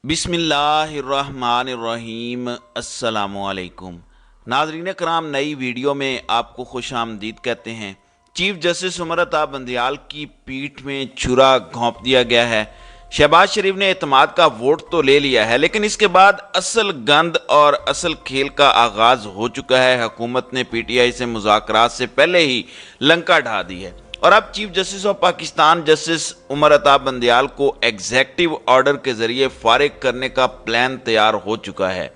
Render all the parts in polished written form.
बिस्मिल्लाहिर्रहमानिर्रहीम। अस्सलामुअलैकुम नाज़रीन कराम, नई वीडियो में आपको खुश आमदीद कहते हैं। चीफ जस्टिस उमर अता बंदियाल की पीठ में छुरा घोंप दिया गया है। शहबाज शरीफ ने एतमाद का वोट तो ले लिया है, लेकिन इसके बाद असल गंद और असल खेल का आगाज हो चुका है। हुकूमत ने पीटीआई से मुज़ाकरात से पहले ही लंका ढा दी है और अब chief justice of Pakistan justice Umar Ata Bandial को एग्जेक्टिव ऑर्डर के जरिए फारिग करने का प्लान तैयार हो चुका है।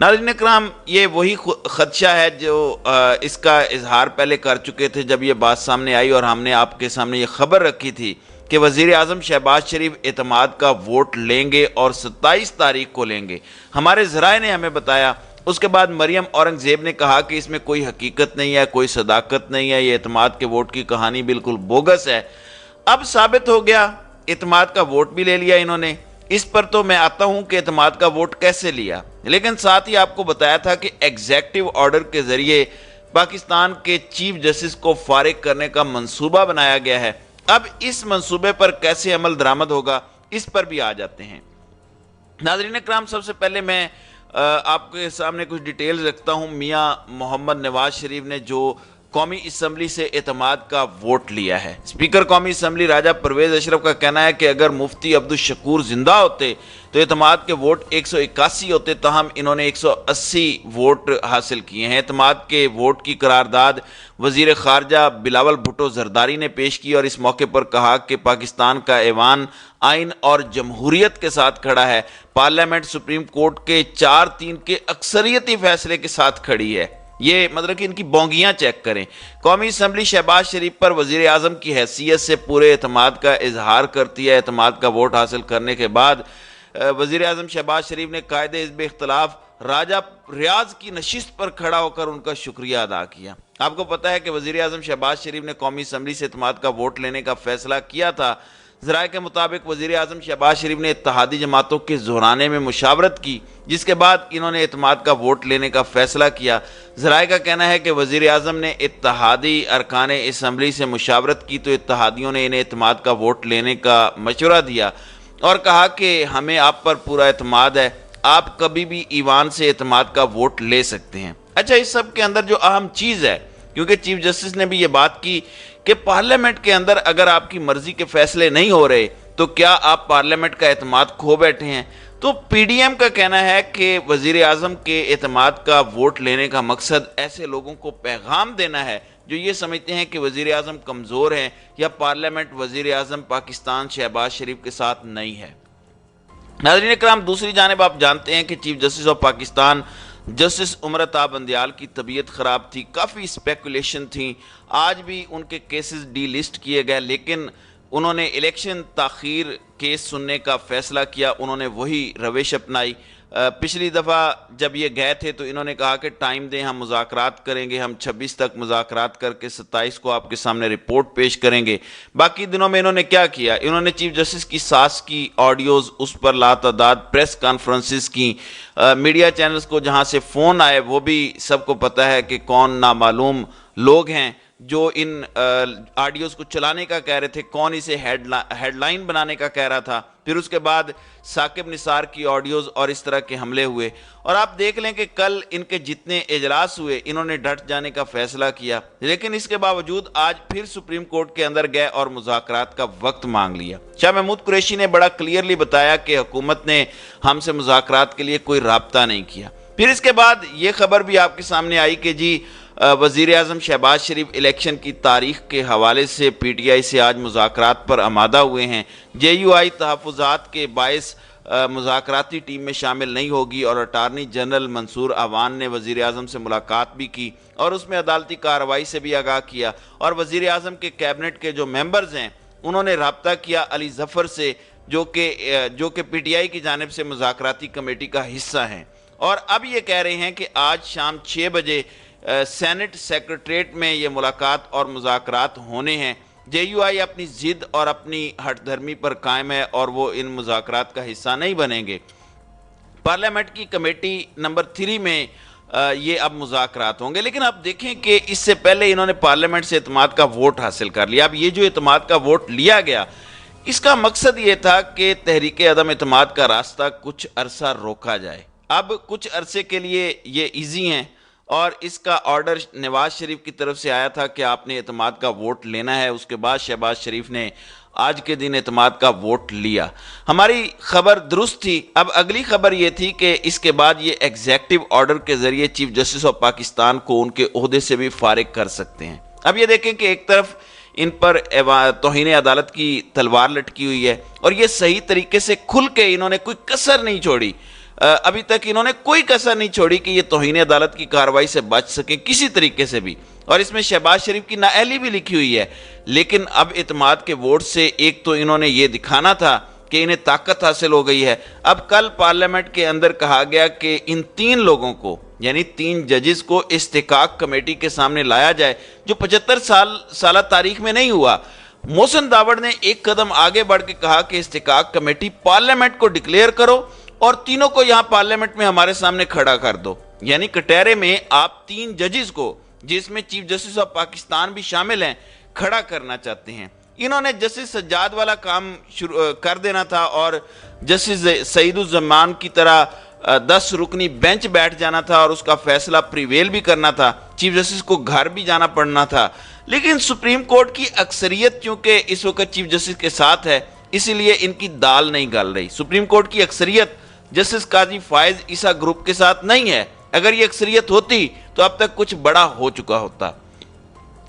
नाज़रीन कराम, ये वही खदशा है जो इसका इजहार पहले कर चुके थे जब ये बात सामने आई और हमने आपके सामने ये खबर रखी थी कि वज़ीर आज़म शहबाज शरीफ एतमाद का वोट लेंगे और 27 तारीख को लेंगे। हमारे ज़राए ने हमें बताया। उसके बाद मरियम औरंगज़ेब ने कहा कि इसमें कोई हकीकत नहीं है, कोई सदाकत नहीं है, ये एतमाद के वोट की कहानी बिल्कुल बोगस है। अब साबित हो गया, एतमाद का वोट भी ले लिया इन्होंने। इस पर तो मैं आता हूं कि एतमाद का वोट कैसे लिया, लेकिन साथ ही आपको बताया था कि एग्जेक्टिव ऑर्डर के जरिए पाकिस्तान के चीफ जस्टिस को फारिग करने का मंसूबा बनाया गया है। अब इस मंसूबे पर कैसे अमल दरामद होगा, इस पर भी आ जाते हैं। नाज़रीन कराम, सबसे पहले मैं आपके सामने कुछ डिटेल्स रखता हूं। मियां मोहम्मद नवाज शरीफ ने जो कौमी असम्बली से एतमाद का वोट लिया है, स्पीकर कौमी असम्बली राजा परवेज अशरफ का कहना है कि अगर मुफ्ती अब्दुल शकूर जिंदा होते तो एतमाद के वोट 181 होते, तहम इन्होंने 180 वोट हासिल किए हैं। एतमाद के वोट की करारदाद वजीर खारजा बिलावल भुट्टो जरदारी ने पेश की और इस मौके पर कहा कि पाकिस्तान का ऐवान आइन और जमहूरियत के साथ खड़ा है। पार्लियामेंट सुप्रीम कोर्ट के 4-3 के अक्सरियती फैसले के साथ खड़ी है। ये मतलब कि इनकी बोंगियां चेक करें। कौमी असम्बली शहबाज शरीफ पर वजीर आज़म की हैसियत से पूरे एतमाद का इजहार करती है। एतमाद का वोट हासिल करने के बाद वजीर आज़म शहबाज शरीफ ने कायदे हिज़्ब इख्तिलाफ राजा रियाज की नशिस्त पर खड़ा होकर उनका शुक्रिया अदा किया। आपको पता है कि वजीर आज़म शहबाज शरीफ ने कौमी असम्बली से एतमाद का वोट लेने का फैसला किया था। ज़राए के मुताबिक वज़ीर आज़म शहबाज शरीफ ने इत्तेहादी जमातों के जोराने में मुशावरत की, जिसके बाद इन्होंने एतमाद का वोट लेने का फैसला किया। ज़राए का कहना है कि वज़ीर आज़म ने इत्तेहादी अरकान असम्बली से मुशावरत की तो इत्तेहादियों ने इन्हें एतमाद का वोट लेने का मशवरा दिया और कहा कि हमें आप पर पूरा एतमाद है, आप कभी भी ईवान से एतमाद का वोट ले सकते हैं। अच्छा, इस सब के अंदर जो अहम चीज़ है, क्योंकि चीफ जस्टिस ने भी ये बात की कि पार्लियामेंट के अंदर अगर आपकी मर्जी के फैसले नहीं हो रहे तो क्या आप पार्लियामेंट का एतमाद खो बैठे हैं। तो पीडीएम का कहना है कि वजीर आज़म के एतमाद का वोट लेने का मकसद ऐसे लोगों को पैगाम देना है जो ये समझते हैं कि वजीर आज़म कमज़ोर हैं या पार्लियामेंट वजीर आज़म पाकिस्तान शहबाज शरीफ के साथ नहीं है। नाज़रीन कराम, दूसरी जानिब आप जानते हैं कि chief justice of Pakistan justice Umar Ata Bandial की तबीयत ख़राब थी, काफ़ी स्पेकुलेशन थी। आज भी उनके केसेस डी लिस्ट किए गए, लेकिन उन्होंने इलेक्शन ताख़ीर केस सुनने का फ़ैसला किया। उन्होंने वही रविश अपनाई। पिछली दफ़ा जब ये गए थे तो इन्होंने कहा कि टाइम दें, हम मुज़ाकरात करेंगे, हम 26 तक मुज़ाकरात करके 27 को आपके सामने रिपोर्ट पेश करेंगे। बाकी दिनों में इन्होंने क्या किया, इन्होंने चीफ जस्टिस की सास की ऑडियोज़, उस पर लातादाद प्रेस कॉन्फ्रेंसेस की, मीडिया चैनल्स को जहां से फ़ोन आए वो भी सबको पता है कि कौन नामालूम लोग हैं जो इन ऑडियोज़ को चलाने का कह रहे थे, कौन इसे हेडलाइन बनाने का कह रहा था। फिर उसके बाद साकिब निसार की ऑडियोज़ और इस तरह के हमले हुए। और आप देख लें कि कल इनके जितने इजलास हुए इन्होंने डट जाने का फैसला किया, लेकिन इसके बावजूद आज फिर सुप्रीम कोर्ट के अंदर गए और मुज़ाकरात का वक्त मांग लिया। शाह महमूद कुरैशी ने बड़ा क्लियरली बताया कि हुकूमत ने हमसे मुज़ाकरात के लिए कोई राब्ता नहीं किया। फिर इसके बाद ये खबर भी आपके सामने आई कि जी वज़ीर आज़म शहबाज शरीफ इलेक्शन की तारीख के हवाले से पीटीआई से आज मुज़ाकरात पर आमादा हुए हैं। जेयूआई तहफ़्फ़ुज़ात के बायस मुज़ाकराती टीम में शामिल नहीं होगी और अटारनी जनरल मंसूर अवान ने वज़ीर आज़म से मुलाकात भी की और उसमें अदालती कार्रवाई से भी आगाह किया। और वज़ीर आज़म के कैबिनेट के जो मेंबर्स हैं उन्होंने रब्ता किया अली ज़फ़र से, जो कि पीटीआई की जानिब से मुज़ाकराती कमेटी का हिस्सा हैं। और अब ये कह रहे हैं कि आज शाम 6 बजे सेनेट सेक्रेटरीट में ये मुलाकात और मुज़ाकरात होने हैं। जेयूआई अपनी ज़िद और अपनी हठधर्मी पर कायम है और वो इन मुज़ाकरात का हिस्सा नहीं बनेंगे। पार्लियामेंट की कमेटी नंबर 3 में ये अब मुज़ाकरात होंगे। लेकिन आप देखें कि इससे पहले इन्होंने पार्लियामेंट से एतमाद का वोट हासिल कर लिया। अब ये जो एतमाद का वोट लिया गया, اس کا مقصد یہ تھا کہ تحریک عدم اعتماد کا راستہ کچھ عرصہ روکا جائے۔ اب کچھ عرصے کے لیے یہ ایزی ہیں، اور اس کا آرڈر نواز شریف کی طرف سے آیا تھا کہ آپ نے اعتماد کا ووٹ لینا ہے۔ اس کے بعد شہباز شریف نے آج کے دن اعتماد کا ووٹ لیا۔ ہماری خبر درست تھی۔ اب اگلی خبر یہ تھی کہ اس کے بعد یہ ایگزیکٹو آرڈر کے ذریعے چیف جسٹس آف پاکستان کو ان کے عہدے سے بھی فارغ کر سکتے ہیں۔ اب یہ دیکھیں کہ ایک طرف ان پر توہین عدالت کی تلوار لٹکی ہوئی ہے، اور یہ صحیح طریقے سے کھل کے انہوں نے کوئی کسر نہیں چھوڑی۔ ابھی تک انہوں نے کوئی کسر نہیں چھوڑی کہ یہ توہین عدالت کی کارروائی سے بچ سکیں کسی طریقے سے بھی، اور اس میں شہباز شریف کی نااہلی بھی لکھی ہوئی ہے۔ لیکن اب اعتماد کے ووٹ سے ایک تو انہوں نے یہ دکھانا تھا کہ انہیں طاقت حاصل ہو گئی ہے۔ اب کل پارلیمنٹ کے اندر کہا گیا کہ ان 3 لوگوں کو، یعنی 3 ججز کو استحقاق کمیٹی کے سامنے لایا جائے، جو 75 سالہ تاریخ میں نہیں ہوا۔ محسن داوڑ نے ایک قدم آگے بڑھ کے کہا کہ استحقاق کمیٹی پارلیمنٹ کو ڈکلیئر کرو اور تینوں کو یہاں پارلیمنٹ میں ہمارے سامنے کھڑا کر دو۔ یعنی کٹہرے میں آپ 3 ججز کو، جس میں چیف جسٹس آف پاکستان بھی شامل ہیں، کھڑا کرنا چاہتے ہیں۔ انہوں نے جسٹس سجاد والا کام کر دینا تھا، اور جسٹس سعید الزمان کی طرح 10 رکنی بینچ بیٹھ جانا تھا اور اس کا فیصلہ پریویل بھی کرنا تھا۔ چیف جسٹس کو گھر بھی جانا پڑنا تھا۔ لیکن سپریم کورٹ کی اکثریت چونکہ اس وقت چیف جسٹس کے ساتھ ہے، اسی لیے ان کی دال نہیں گل رہی۔ سپریم کورٹ کی اکثریت جسٹس قاضی فائز عیسیٰ گروپ کے ساتھ نہیں ہے۔ اگر یہ اکثریت ہوتی تو اب تک کچھ بڑا ہو چکا ہوتا۔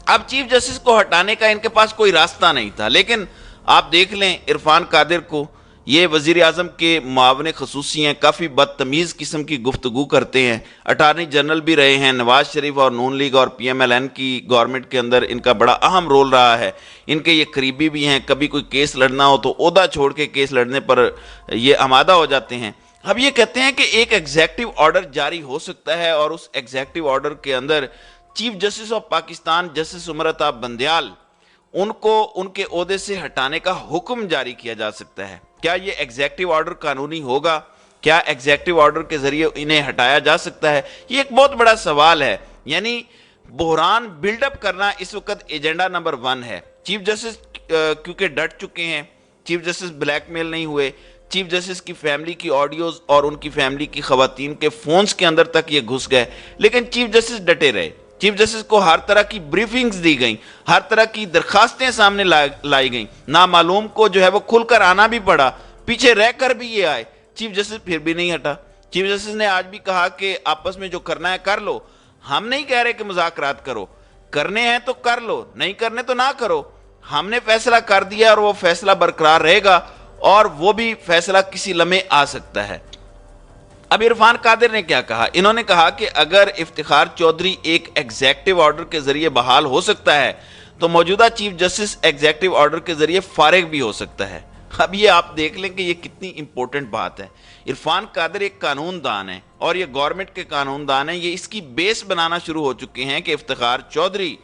اب چیف جسٹس کو ہٹانے کا ان کے پاس کوئی راستہ نہیں تھا، لیکن آپ دیکھ لیں عرفان قادر کو، یہ وزیر اعظم کے معاون خصوصی ہیں، کافی بدتمیز قسم کی گفتگو کرتے ہیں، اٹارنی جنرل بھی رہے ہیں۔ نواز شریف اور نون لیگ اور پی ایم ایل این کی گورنمنٹ کے اندر ان کا بڑا اہم رول رہا ہے۔ ان کے یہ قریبی بھی ہیں، کبھی کوئی کیس لڑنا ہو تو عہدہ چھوڑ کے کیس لڑنے پر یہ آمادہ ہو جاتے ہیں۔ اب یہ کہتے ہیں کہ ایک ایگزیکٹو آرڈر جاری ہو سکتا ہے، اور اس ایگزیکٹو آرڈر کے اندر chief justice of Pakistan justice Umar Ata Bandial ان کو ان کے عہدے سے ہٹانے کا حکم جاری کیا جا سکتا ہے۔ کیا یہ ایگزیکٹو آرڈر قانونی ہوگا؟ کیا ایگزیکٹو آرڈر کے ذریعے انہیں ہٹایا جا سکتا ہے؟ یہ ایک بہت بڑا سوال ہے۔ یعنی بحران بلڈ اپ کرنا اس وقت ایجنڈا نمبر 1 ہے۔ چیف جسٹس کیونکہ ڈٹ چکے ہیں، چیف جسٹس بلیک میل نہیں ہوئے، چیف جسٹس کی فیملی کی آڈیوز اور ان کی فیملی کی خواتین کے فونز کے اندر تک یہ گھس گئے، لیکن چیف جسٹس ڈٹے رہے۔ چیف جسٹس کو ہر طرح کی بریفنگز دی گئیں، ہر طرح کی درخواستیں سامنے لائی گئیں، نامعلوم کو جو ہے وہ کھل کر آنا بھی پڑا، پیچھے رہ کر بھی یہ آئے، چیف جسٹس پھر بھی نہیں ہٹا۔ چیف جسٹس نے آج بھی کہا کہ آپس میں جو کرنا ہے کر لو، ہم نہیں کہہ رہے کہ مذاکرات کرو، کرنے ہیں تو کر لو، نہیں کرنے تو نہ کرو، ہم نے فیصلہ کر دیا اور وہ فیصلہ برقرار رہے گا، اور وہ بھی فیصلہ کسی لمحے آ سکتا ہے۔ اب عرفان قادر نے کیا کہا؟ انہوں نے کہا کہ اگر افتخار چودھری ایک ایگزیکٹو آرڈر کے ذریعے بحال ہو سکتا ہے تو موجودہ چیف جسٹس ایگزیکٹو آرڈر کے ذریعے فارغ بھی ہو سکتا ہے۔ اب یہ آپ دیکھ لیں کہ یہ کتنی امپورٹنٹ بات ہے۔ عرفان قادر ایک قانون دان ہے، اور یہ گورنمنٹ کے قانون دان ہیں، یہ اس کی بیس بنانا شروع ہو چکے ہیں کہ افتخار چودھری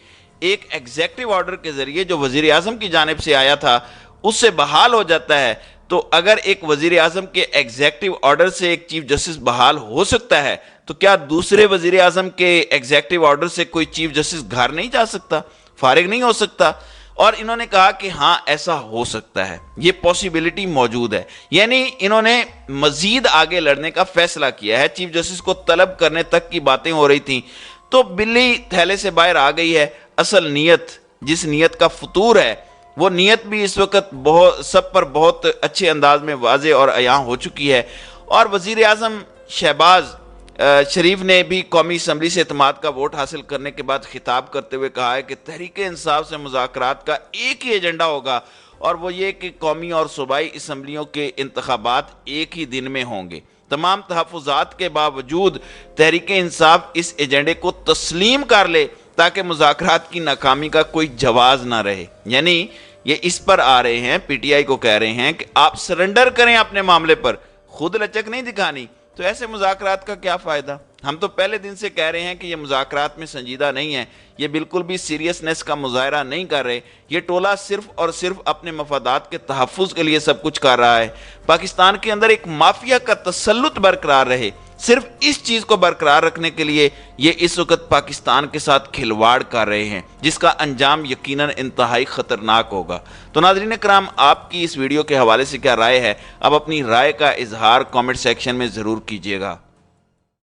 ایک ایگزیکٹو آرڈر کے ذریعے جو وزیر اعظم کی جانب سے آیا تھا اس سے بحال ہو جاتا ہے، تو اگر ایک وزیر اعظم کے ایگزیکٹو آرڈر سے ایک چیف جسٹس بحال ہو سکتا ہے تو کیا دوسرے وزیر اعظم کے ایگزیکٹو آرڈر سے کوئی چیف جسٹس گھر نہیں جا سکتا، فارغ نہیں ہو سکتا؟ اور انہوں نے کہا کہ ہاں ایسا ہو سکتا ہے، یہ پاسیبلٹی موجود ہے۔ یعنی انہوں نے مزید آگے لڑنے کا فیصلہ کیا ہے۔ چیف جسٹس کو طلب کرنے تک کی باتیں ہو رہی تھیں، تو بلی تھیلے سے باہر آ گئی ہے۔ اصل نیت، جس نیت کا فطور ہے، وہ نیت بھی اس وقت سب پر بہت اچھے انداز میں واضح اور عیاں ہو چکی ہے۔ اور وزیر اعظم شہباز شریف نے بھی قومی اسمبلی سے اعتماد کا ووٹ حاصل کرنے کے بعد خطاب کرتے ہوئے کہا ہے کہ تحریک انصاف سے مذاکرات کا ایک ہی ایجنڈا ہوگا، اور وہ یہ کہ قومی اور صوبائی اسمبلیوں کے انتخابات ایک ہی دن میں ہوں گے۔ تمام تحفظات کے باوجود تحریک انصاف اس ایجنڈے کو تسلیم کر لے تاکہ مذاکرات کی ناکامی کا کوئی جواز نہ رہے۔ یعنی یہ اس پر آ رہے ہیں، پی ٹی آئی کو کہہ رہے ہیں کہ آپ سرنڈر کریں اپنے معاملے پر، خود لچک نہیں دکھانی، تو ایسے مذاکرات کا کیا فائدہ؟ ہم تو پہلے دن سے کہہ رہے ہیں کہ یہ مذاکرات میں سنجیدہ نہیں ہے، یہ بالکل بھی سیریسنس کا مظاہرہ نہیں کر رہے، یہ ٹولہ صرف اور صرف اپنے مفادات کے تحفظ کے لیے سب کچھ کر رہا ہے۔ پاکستان کے اندر ایک مافیا کا تسلط برقرار رہے، सिर्फ इस चीज़ को बरकरार रखने के लिए ये इस वक्त पाकिस्तान के साथ खिलवाड़ कर रहे हैं, जिसका अंजाम यकीनन इंतहाई ख़तरनाक होगा। तो नाज़रीन कराम, आपकी इस वीडियो के हवाले से क्या राय है? अब अपनी राय का इजहार कमेंट सेक्शन में ज़रूर कीजिएगा।